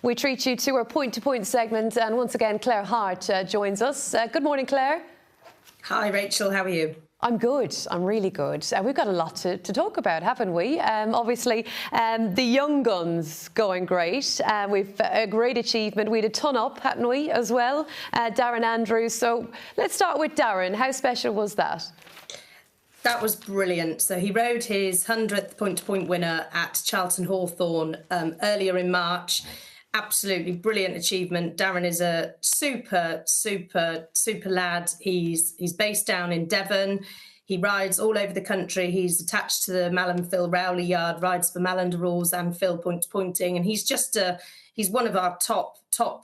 We treat you to our point-to-point segment, and once again, Claire Hart joins us. Good morning, Claire. Hi, Rachel. How are you? I'm good. I'm really good. We've got a lot to talk about, haven't we? Obviously, the young guns going great. We've a great achievement. We had a ton up, hadn't we, as well? Darren Andrews. So let's start with Darren. How special was that? That was brilliant. So he rode his 100th point-to-point winner at Charlton Hawthorn earlier in March. Absolutely brilliant achievement. Darren is a super lad. He's based down in Devon. He rides all over the country. He's attached to the Malham Phil Rowley yard, rides for Malander Rules and Phil Point-to-Pointing. And he's just he's one of our top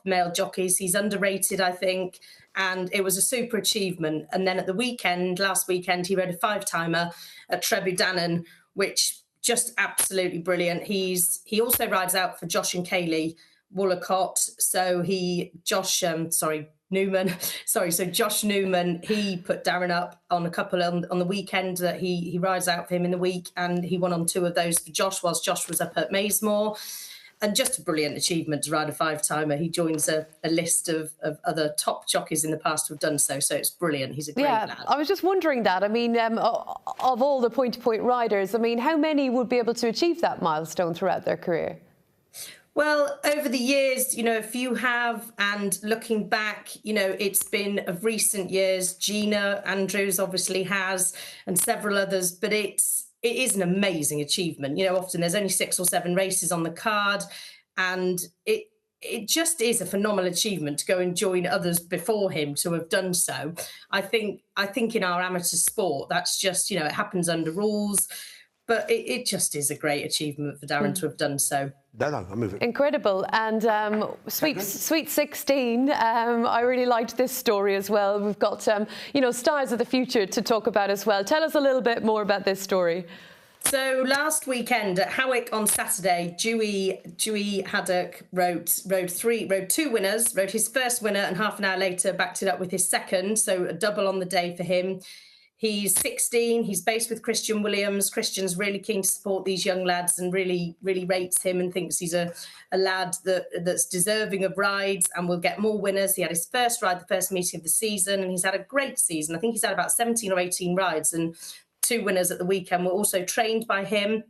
male jockeys. He's underrated, I think. And it was a super achievement. And then at the weekend, last weekend, he rode a 5-timer at Trebu-Dannon, which just absolutely brilliant. He also rides out for Josh and Kaylee Woolacott. So Josh Newman, he put Darren up on a couple on the weekend that he rides out for him in the week, and he won on 2 of those for Josh whilst Josh was up at Maysmore. And just a brilliant achievement to ride a 5-timer. He joins a list of other top jockeys in the past who have done so. So it's brilliant. He's a great lad. I was just wondering that. I mean, of all the point-to-point riders, I mean, how many would be able to achieve that milestone throughout their career? Well, over the years, a few have, and looking back, it's been of recent years. Gina Andrews obviously has, and several others, but it is an amazing achievement. Often there's only 6 or 7 races on the card, and it just is a phenomenal achievement to go and join others before him to have done so. I think in our amateur sport, that's just, it happens under rules, but it just is a great achievement for Darren to have done so. I'm moving. Incredible. And Sweet 16, I really liked this story as well. We've got, stars of the future to talk about as well. Tell us a little bit more about this story. So last weekend at Howick on Saturday, Dewey Haddock rode 2 winners, rode his first winner, and half an hour later backed it up with his second. So a double on the day for him. He's 16. He's based with Christian Williams. Christian's really keen to support these young lads and really rates him and thinks he's a lad that's deserving of rides and will get more winners. He had his first ride, the first meeting of the season, and he's had a great season. I think he's had about 17 or 18 rides, and 2 winners at the weekend were also trained by him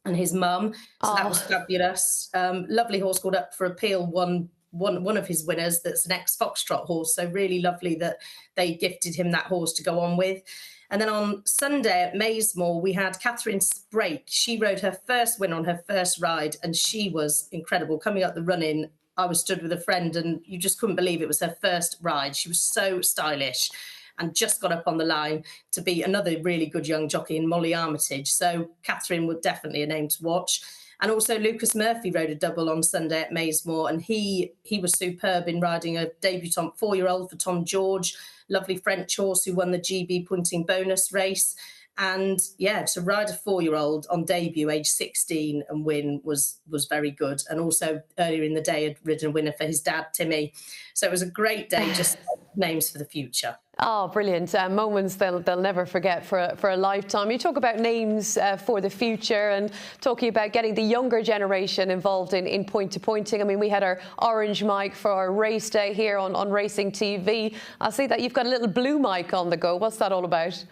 and his mum. So that was fabulous. Lovely horse called Up for Appeal won one of his winners. That's an ex-Foxtrot horse. So really lovely that they gifted him that horse to go on with. And then on Sunday at Maysmore, we had Catherine Sprake. She rode her first win on her first ride, and she was incredible. Coming up the run-in, I was stood with a friend, and you just couldn't believe it was her first ride. She was so stylish and just got up on the line to beat another really good young jockey in Molly Armitage. So Catherine was definitely a name to watch. And also Lucas Murphy rode a double on Sunday at Maysmore, and he was superb in riding a debutant 4-year-old for Tom George, lovely French horse who won the GB Punting bonus race. And to ride a 4-year-old on debut, age 16, and win was very good. And also earlier in the day had ridden a winner for his dad, Timmy. So it was a great day, just names for the future. Oh, brilliant. Moments they'll never forget for a lifetime. You talk about names for the future and talking about getting the younger generation involved in point-to-pointing. I mean, we had our orange mic for our race day here on Racing TV. I see that you've got a little blue mic on the go. What's that all about?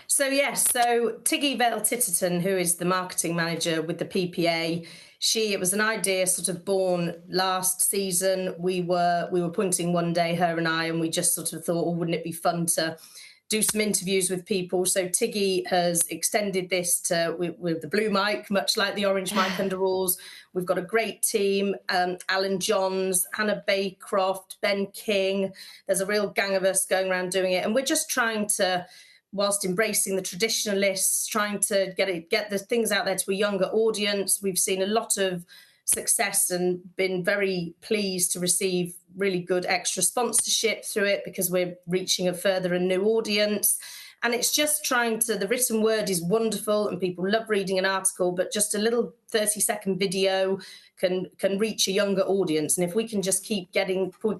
So Tiggy Vale-Titterton, who is the marketing manager with the PPA, it was an idea sort of born last season. We were punting one day, her and I, and we just sort of thought, wouldn't it be fun to do some interviews with people? So Tiggy has extended this with the blue mic, much like the orange mic under rules. We've got a great team, Alan Johns, Hannah Baycroft, Ben King. There's a real gang of us going around doing it. And we're just trying to, whilst embracing the traditionalists, trying to get the things out there to a younger audience. We've seen a lot of success and been very pleased to receive really good extra sponsorship through it because we're reaching a further and new audience. And it's just the written word is wonderful and people love reading an article, but just a little 30-second video can reach a younger audience. And if we can just keep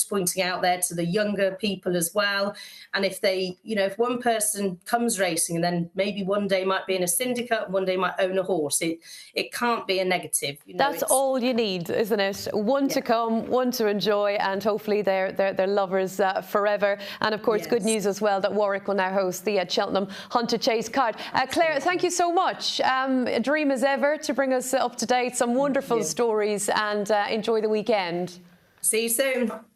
pointing out there to the younger people as well, and if they, if one person comes racing and then maybe one day might be in a syndicate, one day might own a horse, it can't be a negative. That's all you need, isn't it? One to come, one to enjoy, and hopefully they're lovers forever. And of course, good news as well that Warwick will now host the Cheltenham Hunter Chase card. Claire, thank you so much. A dream as ever to bring us up to date. Some wonderful stories, and enjoy the weekend. See you soon.